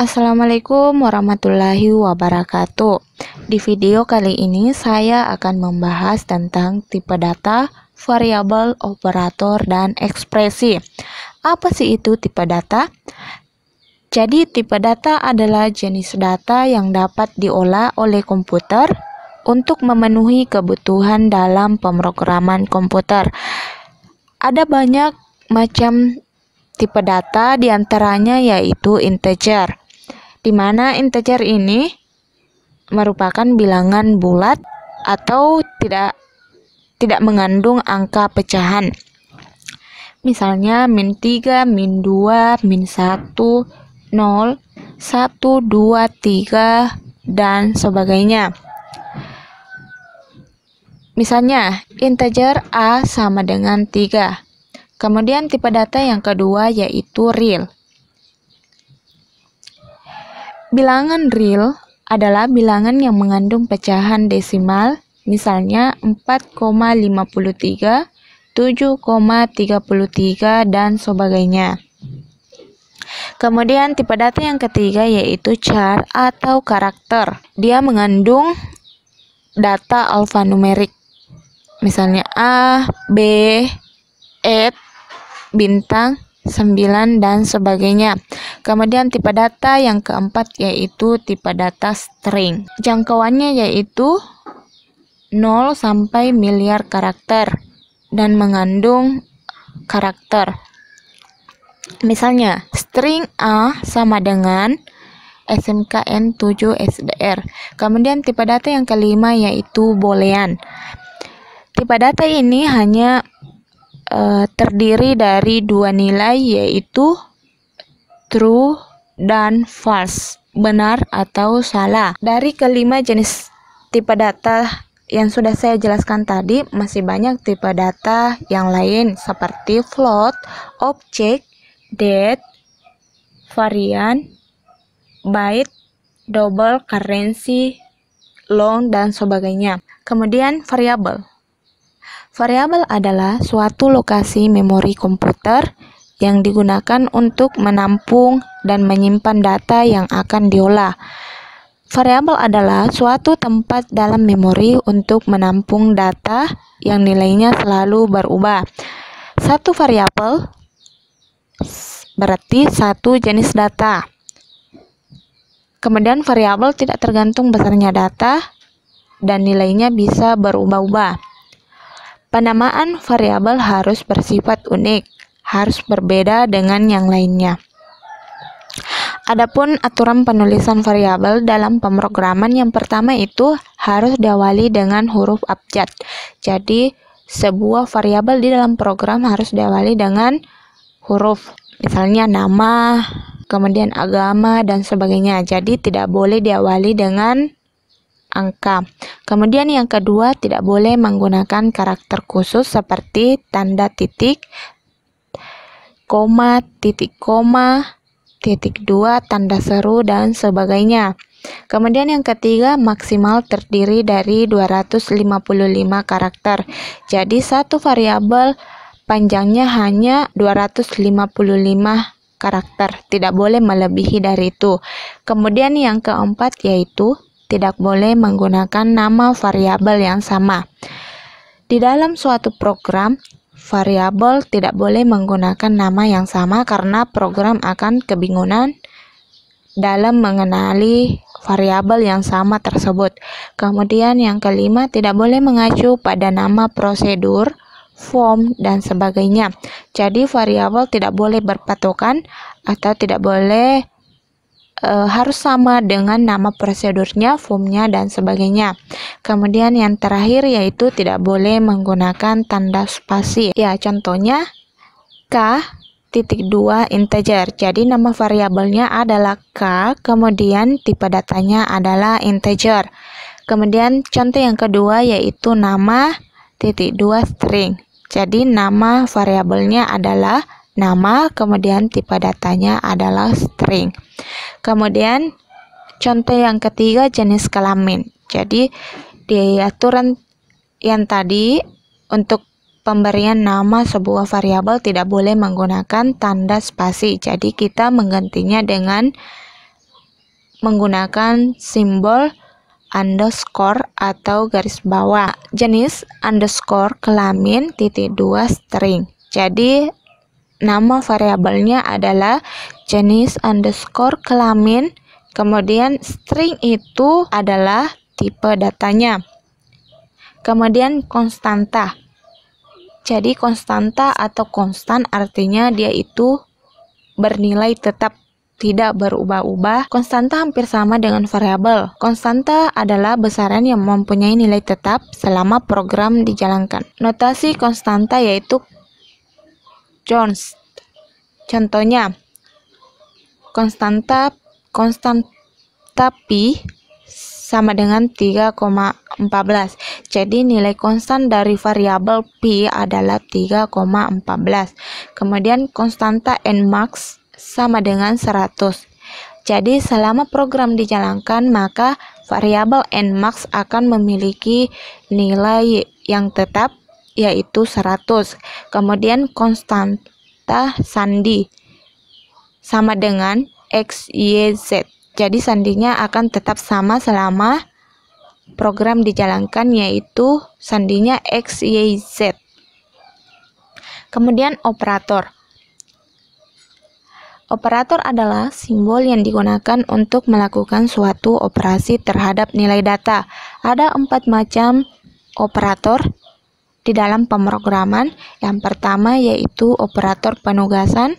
Assalamualaikum warahmatullahi wabarakatuh. Di video kali ini saya akan membahas tentang tipe data, variabel, operator, dan ekspresi. Apa sih itu tipe data? Jadi tipe data adalah jenis data yang dapat diolah oleh komputer untuk memenuhi kebutuhan dalam pemrograman komputer. Ada banyak macam tipe data, diantaranya yaitu integer, di mana integer ini merupakan bilangan bulat atau tidak mengandung angka pecahan. Misalnya min 3, min 2, min 1, 0, 1, 2, 3, dan sebagainya. Misalnya, integer A sama dengan 3. Kemudian tipe data yang kedua yaitu real. Bilangan real adalah bilangan yang mengandung pecahan desimal, misalnya 4,53, 7,33, dan sebagainya. Kemudian tipe data yang ketiga yaitu char atau karakter. Dia mengandung data alfanumerik, misalnya A, B, E, bintang, 9, dan sebagainya. Kemudian tipe data yang keempat yaitu tipe data string. Jangkauannya yaitu 0 sampai miliar karakter dan mengandung karakter. Misalnya, string A sama dengan SMKN7 SDR. Kemudian tipe data yang kelima yaitu boolean. Tipe data ini hanya terdiri dari dua nilai yaitu true dan false, benar atau salah. Dari kelima jenis tipe data yang sudah saya jelaskan tadi, masih banyak tipe data yang lain seperti float, object, date, varian, byte, double, currency, long, dan sebagainya. Kemudian variabel. Variabel adalah suatu lokasi memori komputer yang digunakan untuk menampung dan menyimpan data yang akan diolah. Variabel adalah suatu tempat dalam memori untuk menampung data yang nilainya selalu berubah. Satu variabel berarti satu jenis data. Kemudian variabel tidak tergantung besarnya data dan nilainya bisa berubah-ubah. Penamaan variabel harus bersifat unik, harus berbeda dengan yang lainnya. Adapun aturan penulisan variabel dalam pemrograman yang pertama itu harus diawali dengan huruf abjad. Jadi, sebuah variabel di dalam program harus diawali dengan huruf, misalnya nama, kemudian agama, dan sebagainya. Jadi, tidak boleh diawali dengan angka. Kemudian yang kedua, tidak boleh menggunakan karakter khusus seperti tanda titik, koma, titik koma, titik dua, tanda seru, dan sebagainya. Kemudian yang ketiga, maksimal terdiri dari 255 karakter. Jadi satu variabel panjangnya hanya 255 karakter, tidak boleh melebihi dari itu. Kemudian yang keempat yaitu tidak boleh menggunakan nama variabel yang sama. Di dalam suatu program, variabel tidak boleh menggunakan nama yang sama karena program akan kebingungan dalam mengenali variabel yang sama tersebut. Kemudian yang kelima, tidak boleh mengacu pada nama prosedur, form, dan sebagainya. Jadi variabel tidak boleh berpatokan atau tidak boleh harus sama dengan nama prosedurnya, formnya, dan sebagainya. Kemudian yang terakhir yaitu tidak boleh menggunakan tanda spasi. Ya, contohnya K.2 integer. Jadi nama variabelnya adalah K, kemudian tipe datanya adalah integer. Kemudian contoh yang kedua yaitu nama .2 string. Jadi nama variabelnya adalah nama, kemudian tipe datanya adalah string. Kemudian contoh yang ketiga jenis kelamin. Jadi di aturan yang tadi untuk pemberian nama sebuah variabel tidak boleh menggunakan tanda spasi. Jadi kita menggantinya dengan menggunakan simbol underscore atau garis bawah. Jenis underscore kelamin titik 2 string. Jadi nama variabelnya adalah jenis underscore kelamin, kemudian string itu adalah tipe datanya. Kemudian konstanta. Jadi konstanta atau konstan artinya dia itu bernilai tetap, tidak berubah-ubah. Konstanta hampir sama dengan variabel. Konstanta adalah besaran yang mempunyai nilai tetap selama program dijalankan. Notasi konstanta yaitu const. Contohnya, konstanta pi sama dengan 3,14. Jadi nilai konstan dari variabel pi adalah 3,14. Kemudian konstanta nmax sama dengan 100. Jadi selama program dijalankan, maka variabel nmax akan memiliki nilai yang tetap yaitu 100. Kemudian konstanta sandi sama dengan x, y, z. Jadi sandinya akan tetap sama selama program dijalankan, yaitu sandinya x, y, z. Kemudian operator. Operator adalah simbol yang digunakan untuk melakukan suatu operasi terhadap nilai data. Ada 4 macam operator di dalam pemrograman. Yang pertama yaitu operator penugasan,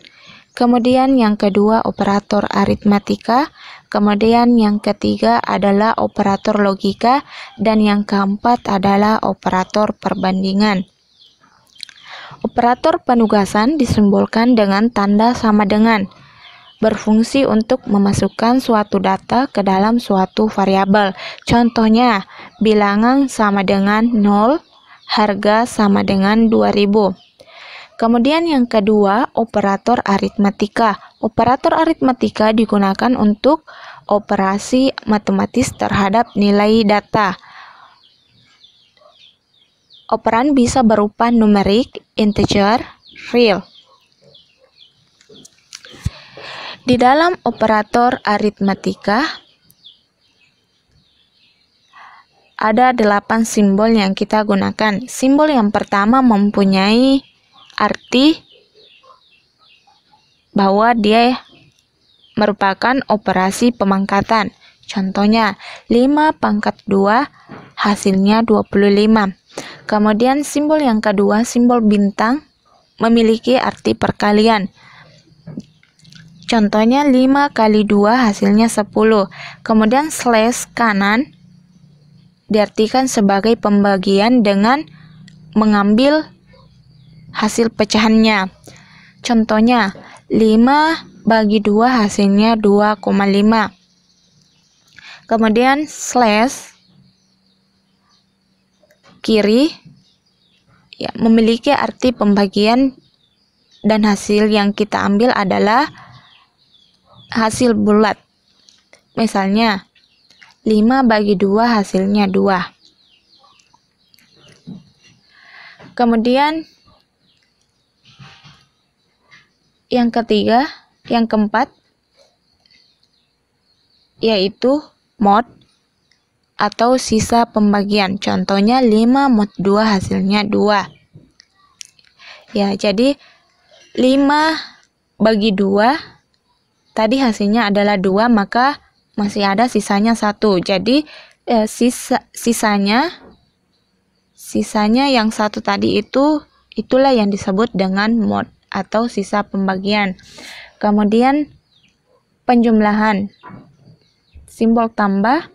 kemudian yang kedua operator aritmatika, kemudian yang ketiga adalah operator logika, dan yang keempat adalah operator perbandingan. Operator penugasan disimbolkan dengan tanda sama dengan, berfungsi untuk memasukkan suatu data ke dalam suatu variabel. Contohnya, bilangan sama dengan 0, harga sama dengan 2000. Kemudian yang kedua, operator aritmatika. Operator aritmatika digunakan untuk operasi matematis terhadap nilai data. Operan bisa berupa numerik, integer, real. Di dalam operator aritmatika ada 8 simbol yang kita gunakan. Simbol yang pertama mempunyai arti bahwa dia merupakan operasi pemangkatan. Contohnya 5 pangkat 2 hasilnya 25. Kemudian simbol yang kedua, simbol bintang, memiliki arti perkalian. Contohnya 5 kali 2 hasilnya 10. Kemudian slash kanan diartikan sebagai pembagian dengan mengambil hasil pecahannya. Contohnya 5 bagi 2 hasilnya 2,5. Kemudian slash kiri ya, memiliki arti pembagian dan hasil yang kita ambil adalah hasil bulat. Misalnya 5 bagi 2 hasilnya 2. Kemudian yang ketiga, yang keempat yaitu mod atau sisa pembagian. Contohnya 5 mod 2 hasilnya 2. Ya, jadi 5 bagi 2 tadi hasilnya adalah 2, maka masih ada sisanya 1. Jadi sisanya yang 1 tadi itulah yang disebut dengan mod atau sisa pembagian. Kemudian penjumlahan, simbol tambah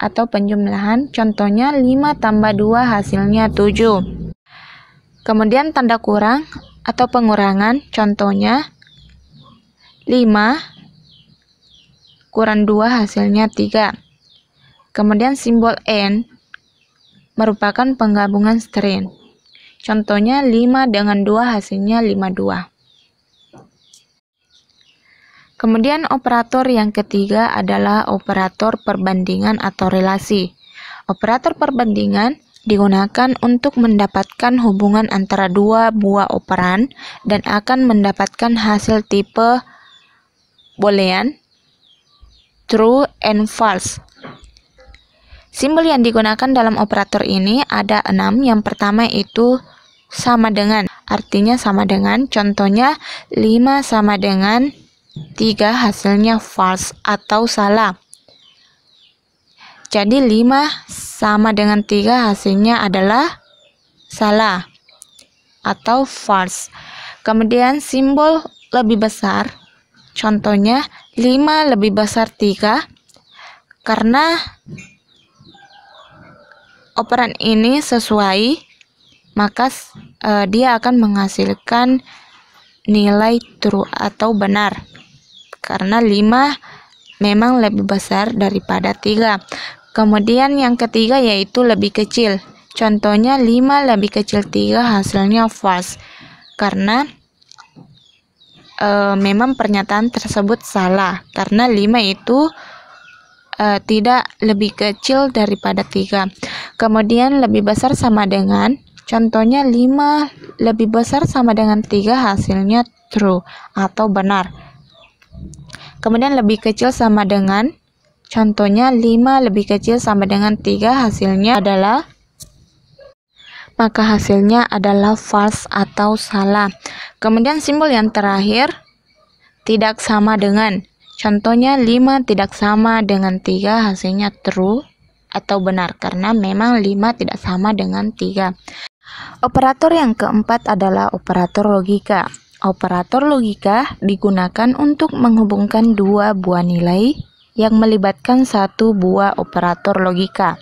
atau penjumlahan, contohnya 5 tambah 2 hasilnya 7. Kemudian tanda kurang atau pengurangan, contohnya 5 kurang 2 hasilnya 3. Kemudian simbol N merupakan penggabungan string. Contohnya 5 dengan 2 hasilnya 52. Kemudian operator yang ketiga adalah operator perbandingan atau relasi. Operator perbandingan digunakan untuk mendapatkan hubungan antara dua buah operan dan akan mendapatkan hasil tipe Boolean, true and false. Simbol yang digunakan dalam operator ini ada 6. Yang pertama itu sama dengan, artinya sama dengan. Contohnya 5 sama dengan 3, hasilnya false atau salah. Jadi 5 sama dengan 3 hasilnya adalah salah atau false. Kemudian simbol lebih besar, contohnya 5 lebih besar 3, karena operan ini sesuai, maka dia akan menghasilkan nilai true atau benar, karena 5 memang lebih besar daripada 3. Kemudian yang ketiga yaitu lebih kecil, contohnya 5 lebih kecil 3 hasilnya false, karena memang pernyataan tersebut salah, karena 5 itu tidak lebih kecil daripada 3. Kemudian lebih besar sama dengan, contohnya 5 lebih besar sama dengan 3 hasilnya true atau benar. Kemudian lebih kecil sama dengan, contohnya 5 lebih kecil sama dengan 3 hasilnya adalah, maka hasilnya adalah false atau salah. Kemudian simbol yang terakhir tidak sama dengan, contohnya 5 tidak sama dengan 3 hasilnya true atau benar, karena memang 5 tidak sama dengan 3. Operator yang keempat adalah operator logika. Operator logika digunakan untuk menghubungkan dua buah nilai yang melibatkan satu buah operator logika.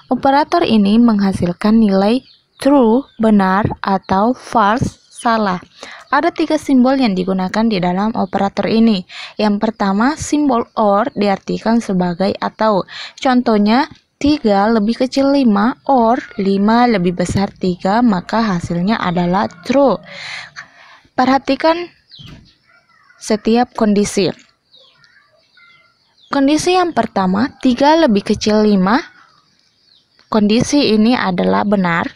Operator ini menghasilkan nilai true, benar, atau false, salah. Ada 3 simbol yang digunakan di dalam operator ini. Yang pertama, simbol OR diartikan sebagai atau. Contohnya, 3 lebih kecil 5 or 5 lebih besar 3, maka hasilnya adalah true. Perhatikan setiap kondisi. Kondisi yang pertama, 3 lebih kecil 5. Kondisi ini adalah benar.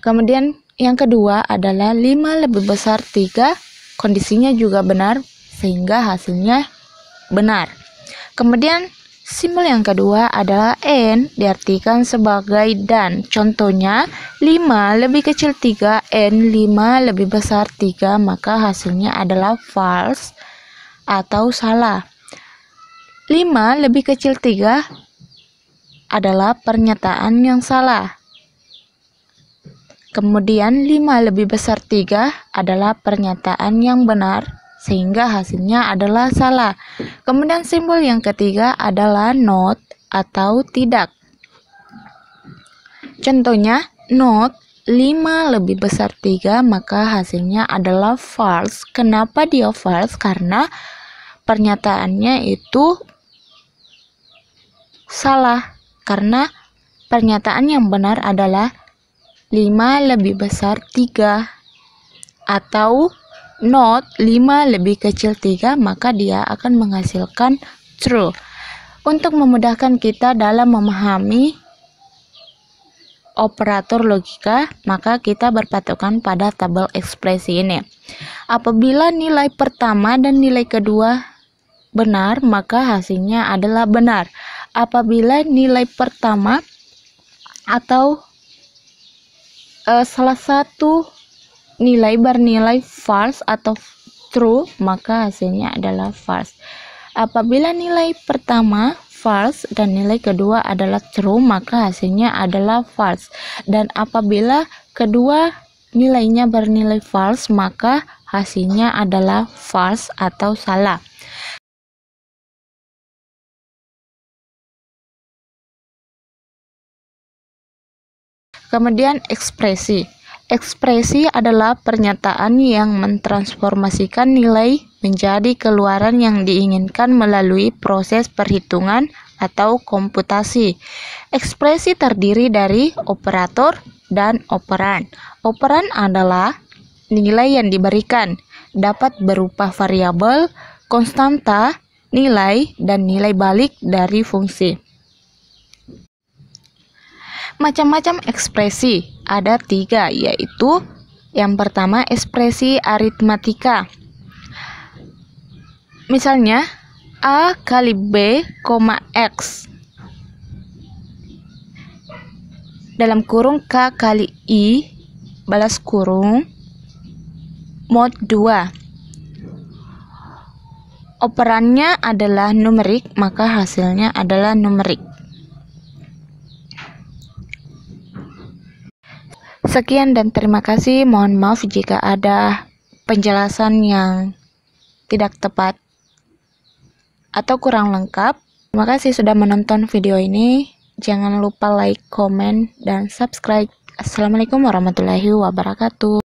Kemudian yang kedua adalah 5 lebih besar 3. Kondisinya juga benar, sehingga hasilnya benar. Kemudian simbol yang kedua adalah and, diartikan sebagai dan. Contohnya 5 lebih kecil 3 and 5 lebih besar 3, maka hasilnya adalah false atau salah. 5 lebih kecil 3 adalah pernyataan yang salah. Kemudian 5 lebih besar 3 adalah pernyataan yang benar, sehingga hasilnya adalah salah. Kemudian simbol yang ketiga adalah not atau tidak. Contohnya not 5 lebih besar 3, maka hasilnya adalah false. Kenapa dia false? Karena pernyataannya itu salah, karena pernyataan yang benar adalah 5 lebih besar 3, atau not 5 lebih kecil 3, maka dia akan menghasilkan true. Untuk memudahkan kita dalam memahami operator logika, maka kita berpatokan pada tabel ekspresi ini. Apabila nilai pertama dan nilai kedua benar, maka hasilnya adalah benar. Apabila nilai pertama atau salah satu nilai bernilai false atau true, maka hasilnya adalah false. Apabila nilai pertama false dan nilai kedua adalah true, maka hasilnya adalah false. Dan apabila kedua nilainya bernilai false, maka hasilnya adalah false atau salah. Kemudian ekspresi. Ekspresi adalah pernyataan yang mentransformasikan nilai menjadi keluaran yang diinginkan melalui proses perhitungan atau komputasi. Ekspresi terdiri dari operator dan operan. Operan adalah nilai yang diberikan, dapat berupa variabel, konstanta, nilai, dan nilai balik dari fungsi. Macam-macam ekspresi ada 3, yaitu yang pertama ekspresi aritmatika. Misalnya A kali B, X. Dalam kurung K kali I, balas kurung, mod 2. Operannya adalah numerik, maka hasilnya adalah numerik. Sekian dan terima kasih. Mohon maaf jika ada penjelasan yang tidak tepat atau kurang lengkap. Terima kasih sudah menonton video ini. Jangan lupa like, komen, dan subscribe. Assalamualaikum warahmatullahi wabarakatuh.